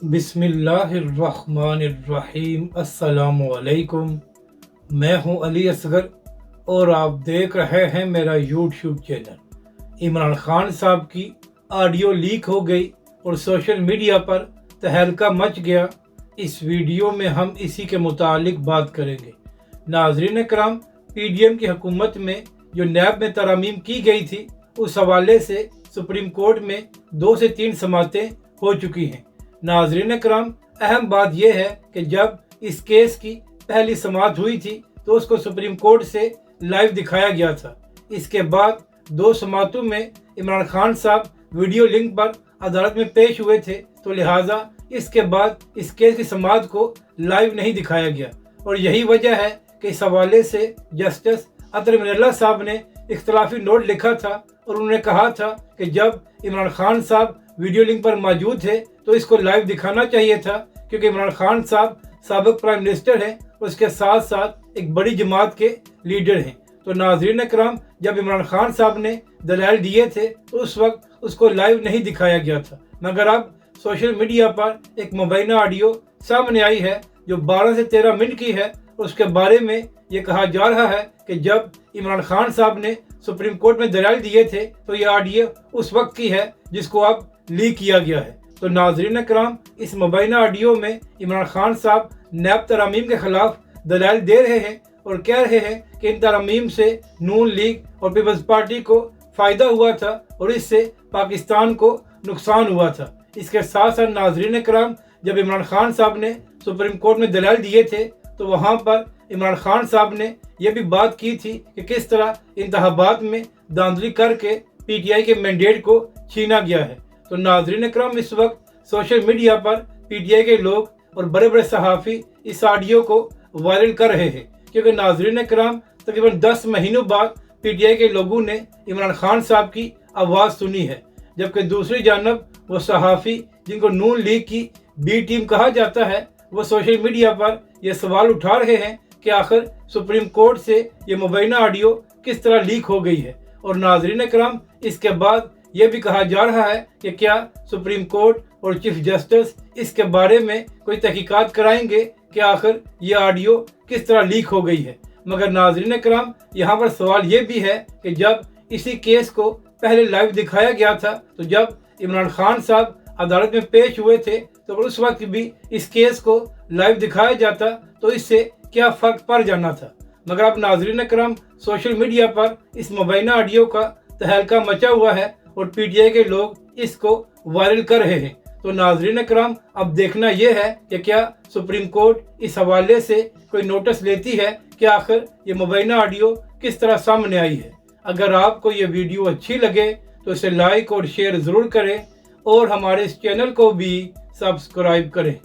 बिस्मिल्लाहिर्रहमानिर्रहीम। अस्सलामु अलैकुम। मैं हूं अली असगर और आप देख रहे हैं मेरा यूट्यूब चैनल। इमरान खान साहब की ऑडियो लीक हो गई और सोशल मीडिया पर तहलका मच गया। इस वीडियो में हम इसी के मुतालिक बात करेंगे। नाज़रीन कराम, पीडीएम की हुकूमत में जो नैब में तरमीम की गई थी, उस हवाले से सुप्रीम कोर्ट में 2 से 3 समातें हो चुकी हैं। नाज़रीन कराम, अहम बात यह है कि जब इस केस की पहली समाअत हुई थी तो उसको सुप्रीम कोर्ट से लाइव दिखाया गया था। इसके बाद 2 समाअतों में इमरान खान साहब वीडियो लिंक पर अदालत में पेश हुए थे, तो लिहाजा इसके बाद इस केस की समाअत को लाइव नहीं दिखाया गया। और यही वजह है कि इस हवाले से जस्टिस अतर मिनल्ला साहब ने इख्तलाफी नोट लिखा था और उन्होंने कहा था कि जब इमरान खान साहब वीडियो लिंक पर मौजूद थे तो इसको लाइव दिखाना चाहिए था, क्योंकि इमरान खान साहब साबिक प्राइम मिनिस्टर हैं और उसके साथ साथ एक बड़ी जमात के लीडर हैं। तो नाज़रीन कराम, जब इमरान खान साहब ने दलाइल दिए थे तो उस वक्त उसको लाइव नहीं दिखाया गया था। मगर अब सोशल मीडिया पर एक मुबैना ऑडियो सामने आई है जो 12 से 13 मिनट की है और उसके बारे में ये कहा जा रहा है कि जब इमरान खान साहब ने सुप्रीम कोर्ट में दलाइल दिए थे तो ये ऑडियो उस वक्त की है जिसको अब लीक किया गया है। तो नाज़रीन कराम, इस मुबैना ऑडियो में इमरान खान साहब नैब तरमीम के खिलाफ दलाइल दे रहे हैं और कह रहे हैं कि इन तरमीम से नून लीग और पीपल्स पार्टी को फ़ायदा हुआ था और इससे पाकिस्तान को नुकसान हुआ था। इसके साथ साथ नाज़रीन कराम, जब इमरान खान साहब ने सुप्रीम कोर्ट में दलाइल दिए थे तो वहाँ पर इमरान खान साहब ने यह भी बात की थी कि किस तरह इंतखाबात में धांधली करके पीटीआई के मैंडेट को छीना गया है। तो नाज़रीन कराम, इस वक्त सोशल मीडिया पर पीटीआई के लोग और बड़े बड़े सहाफ़ी इस ऑडियो को वायरल कर रहे हैं, क्योंकि नाज़रीन कराम, तकरीबन 10 महीनों बाद पीटीआई के लोगों ने इमरान खान साहब की आवाज़ सुनी है, जबकि दूसरी जानब वो सहाफ़ी जिनको नून लीग की बी टीम कहा जाता है, वो सोशल मीडिया पर यह सवाल उठा रहे हैं कि आखिर सुप्रीम कोर्ट से ये मुबैना ऑडियो किस तरह लीक हो गई है। और नाज़रीन कराम, इसके बाद यह भी कहा जा रहा है कि क्या सुप्रीम कोर्ट और चीफ जस्टिस इसके बारे में कोई तहकीकात कराएंगे कि आखिर ये ऑडियो किस तरह लीक हो गई है। मगर नाज़रीन कराम, यहाँ पर सवाल ये भी है कि जब इसी केस को पहले लाइव दिखाया गया था, तो जब इमरान खान साहब अदालत में पेश हुए थे तो उस वक्त भी इस केस को लाइव दिखाया जाता तो इससे क्या फ़र्क पड़ जाना था। मगर अब नाज़रीन कराम, सोशल मीडिया पर इस मुबैना ऑडियो का तहलका मचा हुआ है और पीटीआई के लोग इसको वायरल कर रहे हैं। तो नाज़रीन कराम, अब देखना यह है कि क्या सुप्रीम कोर्ट इस हवाले से कोई नोटिस लेती है कि आखिर ये मुबैना ऑडियो किस तरह सामने आई है। अगर आपको ये वीडियो अच्छी लगे तो इसे लाइक और शेयर ज़रूर करें और हमारे इस चैनल को भी सब्सक्राइब करें।